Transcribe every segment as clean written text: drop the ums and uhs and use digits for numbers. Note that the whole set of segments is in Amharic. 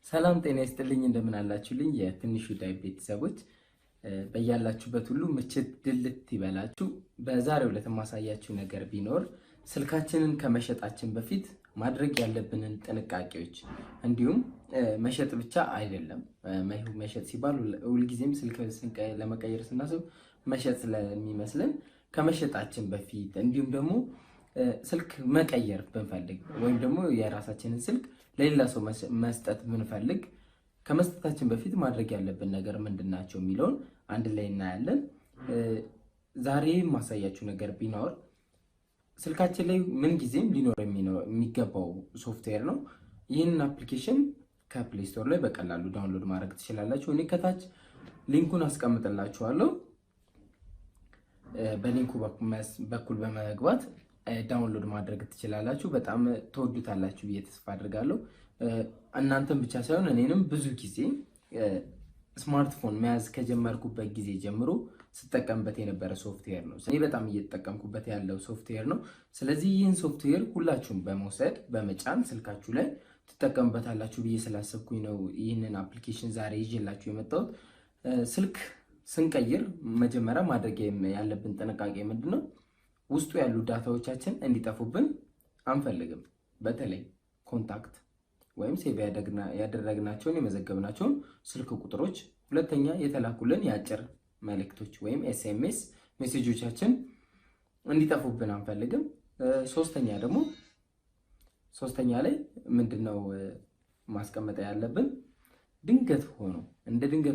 ሰላም ጤና ይስጥልኝ እንደምን አላችሁልኝ የትንሹ ዳይ ቤተሰቦች በያላችሁበት ሁሉ ምችት ድልት ይበላችሁ። በዛሬው ዕለት ማሳያችሁ ነገር ቢኖር ስልካችንን ከመሸጣችን በፊት ማድረግ ያለብንን ጥንቃቄዎች እንዲሁም መሸጥ ብቻ አይደለም። መሸጥ ሲባል ሁልጊዜም ስልክ ለመቀየር ስናስብ መሸጥ ስለሚመስለን ከመሸጣችን በፊት እንዲሁም ደግሞ ስልክ መቀየር ብንፈልግ ወይም ደግሞ የራሳችንን ስልክ ለሌላ ሰው መስጠት ብንፈልግ ከመስጠታችን በፊት ማድረግ ያለብን ነገር ምንድናቸው የሚለውን አንድ ላይ እናያለን። ዛሬ ማሳያችሁ ነገር ቢኖር ስልካችን ላይ ምን ጊዜም ሊኖር የሚገባው ሶፍትዌር ነው። ይህንን አፕሊኬሽን ከፕሌይ ስቶር ላይ በቀላሉ ዳውንሎድ ማድረግ ትችላላችሁ። እኔ ከታች ሊንኩን አስቀምጥላችኋለሁ። በሊንኩ በኩል በመግባት ዳውንሎድ ማድረግ ትችላላችሁ። በጣም ተወዱታላችሁ ብዬ ተስፋ አድርጋለሁ። እናንተም ብቻ ሳይሆን እኔንም ብዙ ጊዜ ስማርትፎን መያዝ ከጀመርኩበት ጊዜ ጀምሮ ስጠቀምበት የነበረ ሶፍትዌር ነው። እኔ በጣም እየተጠቀምኩበት ያለው ሶፍትዌር ነው። ስለዚህ ይህን ሶፍትዌር ሁላችሁም በመውሰድ በመጫን ስልካችሁ ላይ ትጠቀምበታላችሁ ብዬ ስላሰብኩኝ ነው ይህንን አፕሊኬሽን ዛሬ ይዤላችሁ የመጣሁት። ስልክ ስንቀይር መጀመሪያ ማድረግ ያለብን ጥንቃቄ ምንድነው? ውስጡ ያሉ ዳታዎቻችን እንዲጠፉብን አንፈልግም። በተለይ ኮንታክት ወይም ሴቭ ያደረግናቸውን የመዘገብናቸውን ስልክ ቁጥሮች፣ ሁለተኛ የተላኩልን የአጭር መልእክቶች ወይም ኤስኤምኤስ ሜሴጆቻችን እንዲጠፉብን አንፈልግም። ሶስተኛ ላይ ምንድነው ማስቀመጥ ያለብን? ድንገት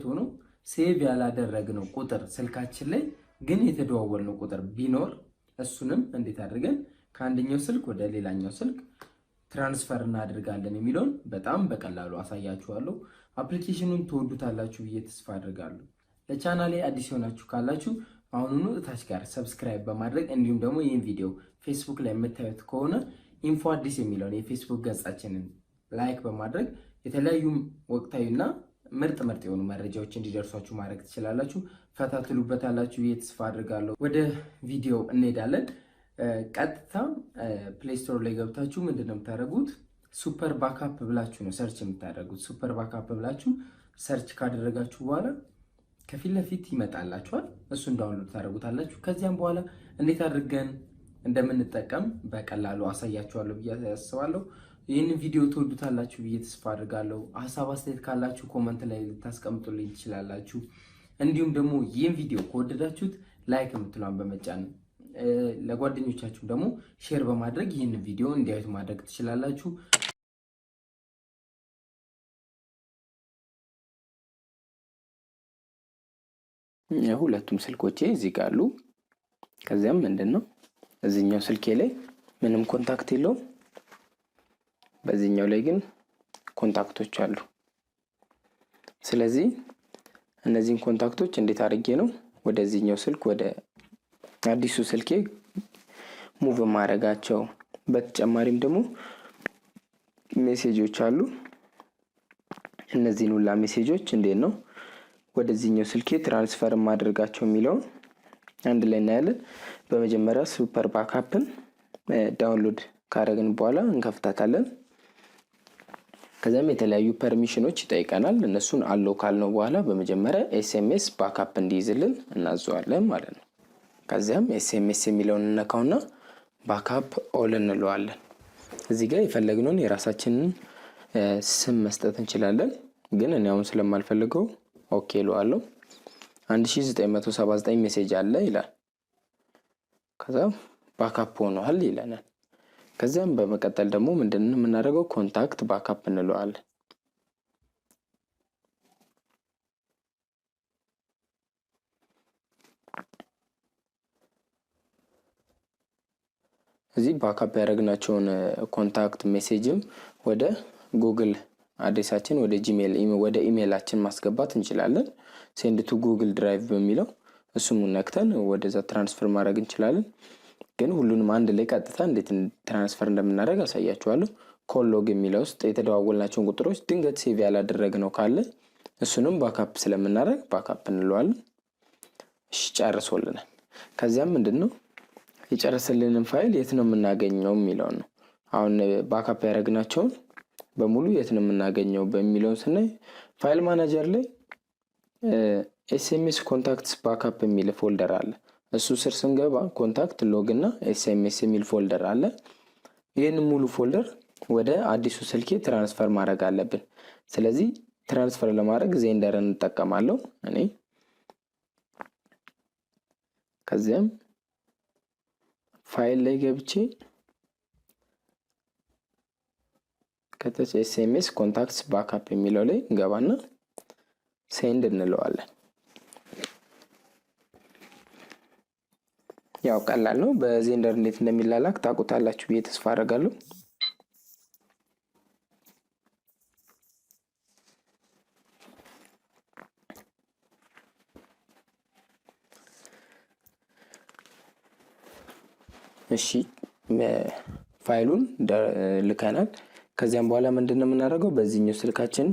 ሆኖ ሴቭ ያላደረግነው ቁጥር ስልካችን ላይ ግን የተደዋወልነው ቁጥር ቢኖር እሱንም እንዴት አድርገን ከአንደኛው ስልክ ወደ ሌላኛው ስልክ ትራንስፈር እናደርጋለን የሚለውን በጣም በቀላሉ አሳያችኋለሁ። አፕሊኬሽኑን ትወዱታላችሁ ብዬ ተስፋ አድርጋለሁ። ለቻናሌ አዲስ ሆናችሁ ካላችሁ አሁኑኑ እታች ጋር ሰብስክራይብ በማድረግ እንዲሁም ደግሞ ይህን ቪዲዮ ፌስቡክ ላይ የምታዩት ከሆነ ኢንፎ አዲስ የሚለውን የፌስቡክ ገጻችንን ላይክ በማድረግ የተለያዩ ወቅታዊና ምርጥ የሆኑ መረጃዎች እንዲደርሷችሁ ማድረግ ትችላላችሁ። ፈታ ትሉበታላችሁ ብዬ ተስፋ አድርጋለሁ። ወደ ቪዲዮ እንሄዳለን። ቀጥታ ፕሌይ ስቶር ላይ ገብታችሁ ምንድነው የምታደርጉት? ሱፐር ባካፕ ብላችሁ ነው ሰርች የምታደርጉት። ሱፐር ባካፕ ብላችሁ ሰርች ካደረጋችሁ በኋላ ከፊት ለፊት ይመጣላችኋል። እሱን ዳውንሎድ ታደርጉታላችሁ። ከዚያም በኋላ እንዴት አድርገን እንደምንጠቀም በቀላሉ አሳያችኋለሁ ብዬ አስባለሁ። ይህንን ቪዲዮ ትወዱታላችሁ ብዬ ተስፋ አድርጋለሁ። ሀሳብ አስተያየት ካላችሁ ኮመንት ላይ ልታስቀምጡልኝ ትችላላችሁ። እንዲሁም ደግሞ ይህን ቪዲዮ ከወደዳችሁት ላይክ የምትሏን በመጫን ለጓደኞቻችሁ ደግሞ ሼር በማድረግ ይህን ቪዲዮ እንዲያዩት ማድረግ ትችላላችሁ። ሁለቱም ስልኮቼ እዚህ ጋር አሉ። ከዚያም ምንድነው እዚህኛው ስልኬ ላይ ምንም ኮንታክት የለውም። በዚህኛው ላይ ግን ኮንታክቶች አሉ። ስለዚህ እነዚህን ኮንታክቶች እንዴት አድርጌ ነው ወደዚህኛው ስልክ ወደ አዲሱ ስልኬ ሙቭ ማድረጋቸው? በተጨማሪም ደግሞ ሜሴጆች አሉ። እነዚህን ሁላ ሜሴጆች እንዴት ነው ወደዚህኛው ስልኬ ትራንስፈር ማድረጋቸው የሚለውን አንድ ላይ እናያለን። በመጀመሪያ ሱፐር ባካፕን ዳውንሎድ ካደረግን በኋላ እንከፍታታለን። ከዛም የተለያዩ ፐርሚሽኖች ይጠይቀናል። እነሱን አለው ካልነው በኋላ በመጀመሪያ ኤስኤምኤስ ባካፕ እንዲይዝልን እናዘዋለን ማለት ነው። ከዚያም ኤስኤምኤስ የሚለውን እንነካውና ባካፕ ኦል እንለዋለን። እዚህ ጋር የፈለግነውን የራሳችንን ስም መስጠት እንችላለን። ግን እኔ አሁን ስለማልፈልገው ኦኬ እለዋለሁ። 1979 ሜሴጅ አለ ይላል። ከዛ ባካፕ ሆኗል ይለናል። ከዚያም በመቀጠል ደግሞ ምንድነው የምናደርገው? ኮንታክት ባካፕ እንለዋለን። እዚህ ባካፕ ያደረግናቸውን ኮንታክት ሜሴጅም ወደ ጉግል አድሬሳችን ወደ ኢሜይላችን ማስገባት እንችላለን። ሴንድ ቱ ጉግል ድራይቭ በሚለው እሱን ነክተን ወደዛ ትራንስፈር ማድረግ እንችላለን። ግን ሁሉንም አንድ ላይ ቀጥታ እንዴት ትራንስፈር እንደምናደርግ አሳያችኋለሁ። ኮል ሎግ የሚለው ውስጥ የተደዋወልናቸውን ቁጥሮች ድንገት ሴቭ ያላደረግነው ካለ እሱንም ባካፕ ስለምናደርግ ባካፕ እንለዋለን። እሺ ጨርሶልናል። ከዚያም ምንድነው የጨረሰልንን ፋይል የት ነው የምናገኘው የሚለው ነው። አሁን ባካፕ ያደረግናቸውን በሙሉ የት ነው የምናገኘው በሚለው ስናይ ፋይል ማናጀር ላይ ኤስኤምኤስ ኮንታክትስ ባክአፕ የሚል ፎልደር አለ። እሱ ስር ስንገባ ኮንታክት ሎግ እና ኤስኤምኤስ የሚል ፎልደር አለ። ይህንን ሙሉ ፎልደር ወደ አዲሱ ስልኬ ትራንስፈር ማድረግ አለብን። ስለዚህ ትራንስፈር ለማድረግ ዜንደርን እንጠቀማለሁ እኔ። ከዚያም ፋይል ላይ ገብቼ ከታች ኤስኤምኤስ ኮንታክትስ ባክአፕ የሚለው ላይ እንገባና ሴንድ እንለዋለን። ያው ቀላል ነው። በዜንደር እንዴት እንደሚላላክ ታውቁታላችሁ ብዬ ተስፋ አደርጋለሁ። እሺ ፋይሉን ልከናል። ከዚያም በኋላ ምንድነው የምናደርገው? በዚህኛው ስልካችን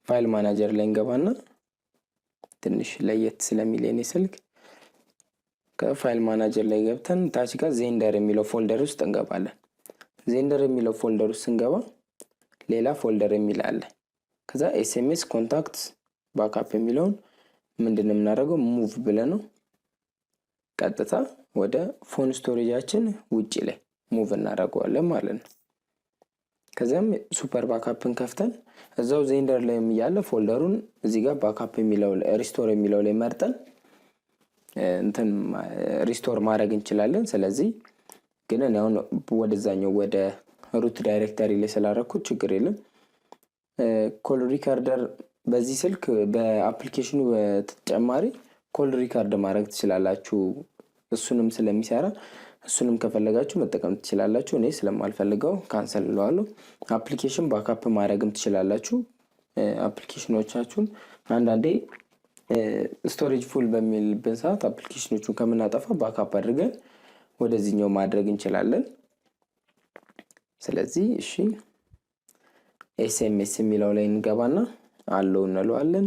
ፋይል ማናጀር ላይ እንገባና ትንሽ ለየት ስለሚል የኔ ስልክ ከፋይል ማናጀር ላይ ገብተን ታች ጋር ዜንደር የሚለው ፎልደር ውስጥ እንገባለን። ዜንደር የሚለው ፎልደር ውስጥ ስንገባ ሌላ ፎልደር የሚል አለ። ከዛ ኤስኤምኤስ ኮንታክትስ ባክአፕ የሚለውን ምንድነው የምናደርገው? ሙቭ ብለን ነው ቀጥታ ወደ ፎን ስቶሬጃችን ውጪ ላይ ሙቭ እናደርገዋለን ማለት ነው። ከዛም ሱፐር ባክአፕን ከፍተን እዛው ዜንደር ላይ ያለ ፎልደሩን እዚህ ጋር ባክአፕ የሚለው ሪስቶር የሚለው ላይ መርጠን ሪስቶር ማድረግ እንችላለን። ስለዚህ ግን እኔ አሁን ወደዛኛው ወደ ሩት ዳይሬክተሪ ላይ ስላደረኩት ችግር የለም። ኮል ሪካርደር በዚህ ስልክ በአፕሊኬሽኑ በተጨማሪ ኮል ሪካርድ ማድረግ ትችላላችሁ። እሱንም ስለሚሰራ እሱንም ከፈለጋችሁ መጠቀም ትችላላችሁ። እኔ ስለማልፈልገው ካንሰል እለዋለሁ። አፕሊኬሽን ባክአፕ ማድረግም ትችላላችሁ። አፕሊኬሽኖቻችሁን አንዳንዴ ስቶሬጅ ፉል በሚልብን ሰዓት አፕሊኬሽኖቹን ከምናጠፋ ባክአፕ አድርገን ወደዚህኛው ማድረግ እንችላለን። ስለዚህ እሺ ኤስኤምኤስ የሚለው ላይ እንገባና አለው እንለዋለን።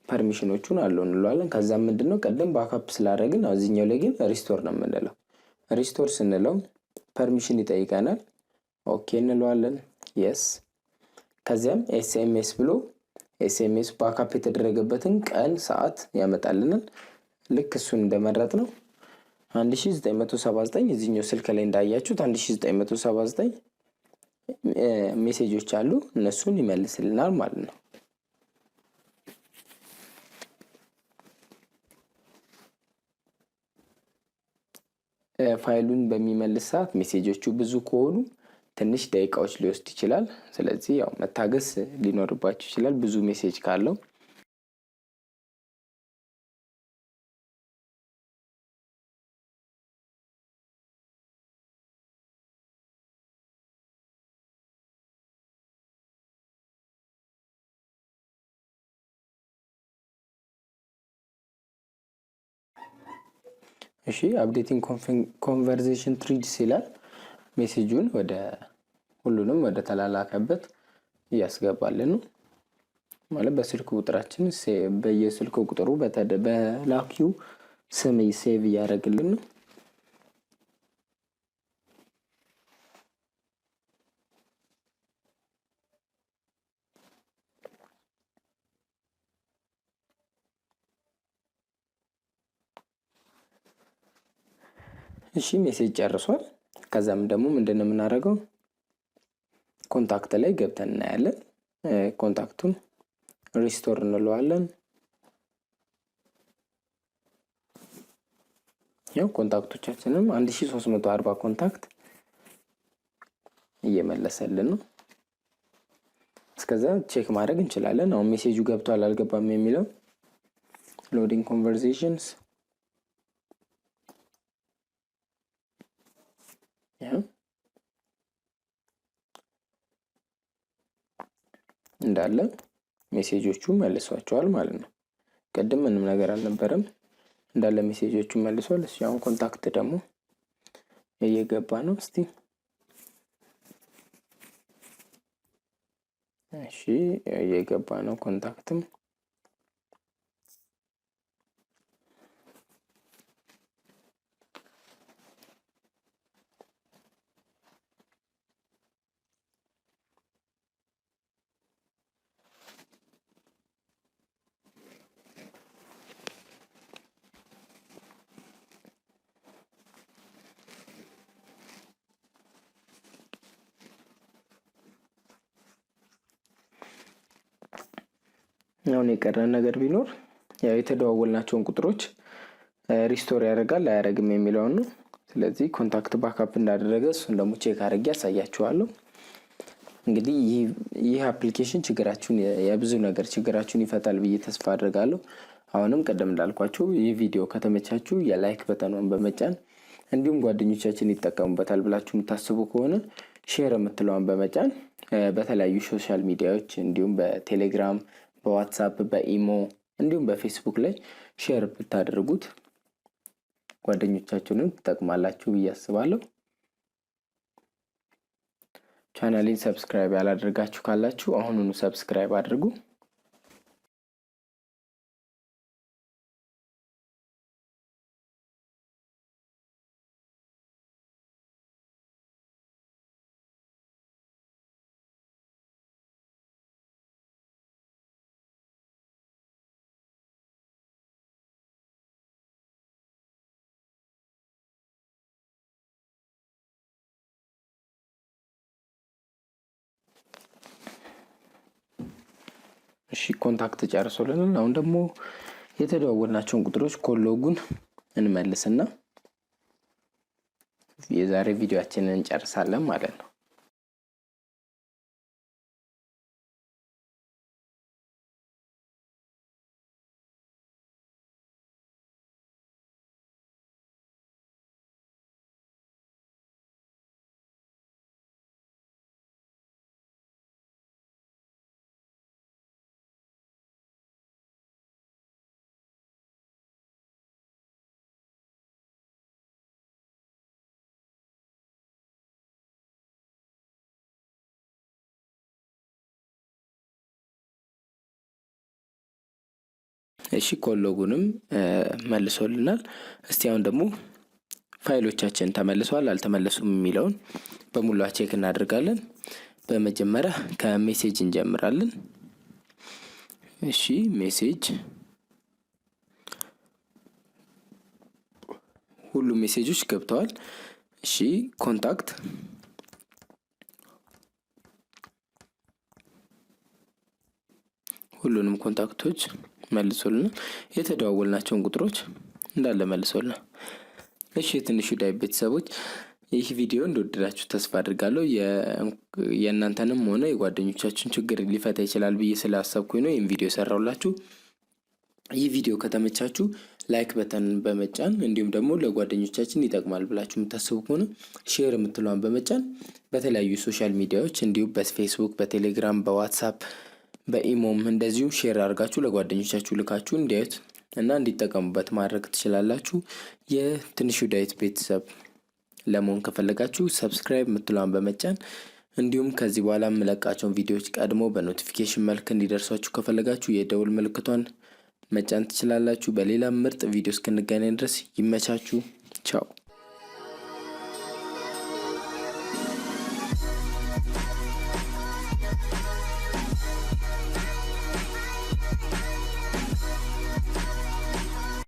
ፐርሚሽኖቹን አለው እንለዋለን። ከዛም ምንድነው ቀደም ባክአፕ ስላደረግን እዚህኛው ላይ ግን ሪስቶር ነው የምንለው። ሪስቶር ስንለው ፐርሚሽን ይጠይቀናል። ኦኬ እንለዋለን። የስ ከዚያም ኤስኤምኤስ ብሎ ኤስኤምኤስ ባክአፕ የተደረገበትን ቀን ሰዓት ያመጣልናል። ልክ እሱን እንደመረጥ ነው 1979 እዚህኛው ስልክ ላይ እንዳያችሁት 1979 ሜሴጆች አሉ። እነሱን ይመልስልናል ማለት ነው። ፋይሉን በሚመልስ ሰዓት ሜሴጆቹ ብዙ ከሆኑ ትንሽ ደቂቃዎች ሊወስድ ይችላል። ስለዚህ ያው መታገስ ሊኖርባችሁ ይችላል ብዙ ሜሴጅ ካለው። እሺ አፕዴቲንግ ኮንቨርሴሽን ትሪድስ ይላል። ሜሴጁን ወደ ሁሉንም ወደ ተላላከበት እያስገባልን ነው ማለት በስልክ ቁጥራችን በየስልክ ቁጥሩ በላኪው ስም ሴቭ እያደረግልን ነው። እሺ ሜሴጅ ጨርሷል። ከዛም ደግሞ ምንድነው የምናደርገው? ኮንታክት ላይ ገብተን እናያለን። ኮንታክቱን ሪስቶር እንለዋለን። ያው ኮንታክቶቻችንም 1340 ኮንታክት እየመለሰልን ነው። እስከዛ ቼክ ማድረግ እንችላለን። አሁን ሜሴጁ ገብቷል አልገባም የሚለው ሎዲንግ ኮንቨርሴሽንስ እንዳለ ሜሴጆቹ መልሷቸዋል ማለት ነው። ቀደም ምንም ነገር አልነበረም እንዳለ ሜሴጆቹ መልሷል። እሺ አሁን ኮንታክት ደግሞ እየገባ ነው። እስቲ እሺ እየገባ ነው ኮንታክትም አሁን የቀረን ነገር ቢኖር ያው የተደዋወልናቸውን ቁጥሮች ሪስቶር ያደርጋል አያደርግም የሚለውን ነው። ስለዚህ ኮንታክት ባክአፕ እንዳደረገ እሱን ደግሞ ቼክ አድርጌ ያሳያችኋለሁ። እንግዲህ ይህ አፕሊኬሽን የብዙ ነገር ችግራችሁን ይፈታል ብዬ ተስፋ አድርጋለሁ። አሁንም ቀደም እንዳልኳችሁ ይህ ቪዲዮ ከተመቻችሁ የላይክ በተኗን በመጫን እንዲሁም ጓደኞቻችን ይጠቀሙበታል ብላችሁ የምታስቡ ከሆነ ሼር የምትለዋን በመጫን በተለያዩ ሶሻል ሚዲያዎች እንዲሁም በቴሌግራም፣ በዋትሳፕ፣ በኢሞ እንዲሁም በፌስቡክ ላይ ሼር ብታደርጉት ጓደኞቻችሁንም ትጠቅማላችሁ ብዬ አስባለሁ። ቻናሌን ሰብስክራይብ ያላደረጋችሁ ካላችሁ አሁኑኑ ሰብስክራይብ አድርጉ። እሺ ኮንታክት ጨርሶልናል። አሁን ደግሞ የተደዋወልናቸውን ቁጥሮች ኮሎጉን እንመልስና የዛሬ ቪዲዮአችንን እንጨርሳለን ማለት ነው። እሺ ኮሎጉንም መልሶልናል። እስቲ አሁን ደግሞ ፋይሎቻችን ተመልሰዋል አልተመለሱም የሚለውን በሙሉ ቼክ እናደርጋለን። በመጀመሪያ ከሜሴጅ እንጀምራለን። እሺ ሜሴጅ ሁሉ ሜሴጆች ገብተዋል። እሺ ኮንታክት ሁሉንም ኮንታክቶች መልሶልናል። የተደዋወልናቸውን ቁጥሮች እንዳለ መልሶልናል። እሺ የትንሹ ዳይ ቤተሰቦች ይህ ቪዲዮ እንደወደዳችሁ ተስፋ አድርጋለሁ። የእናንተንም ሆነ የጓደኞቻችሁን ችግር ሊፈታ ይችላል ብዬ ስላሰብኩኝ ነው ይህን ቪዲዮ ሰራውላችሁ። ይህ ቪዲዮ ከተመቻችሁ ላይክ በተን በመጫን እንዲሁም ደግሞ ለጓደኞቻችን ይጠቅማል ብላችሁ የምታስቡ ከሆነ ሼር የምትለዋን በመጫን በተለያዩ ሶሻል ሚዲያዎች እንዲሁም በፌስቡክ፣ በቴሌግራም፣ በዋትሳፕ፣ በኢሞም እንደዚሁ ሼር አድርጋችሁ ለጓደኞቻችሁ ልካችሁ እንዲያዩት እና እንዲጠቀሙበት ማድረግ ትችላላችሁ። የትንሹ ዳዊት ቤተሰብ ለመሆን ከፈለጋችሁ ሰብስክራይብ የምትለዋን በመጫን እንዲሁም ከዚህ በኋላ የምለቃቸውን ቪዲዮዎች ቀድሞ በኖቲፊኬሽን መልክ እንዲደርሷችሁ ከፈለጋችሁ የደውል ምልክቷን መጫን ትችላላችሁ። በሌላ ምርጥ ቪዲዮ እስክንገናኝ ድረስ ይመቻችሁ። ቻው።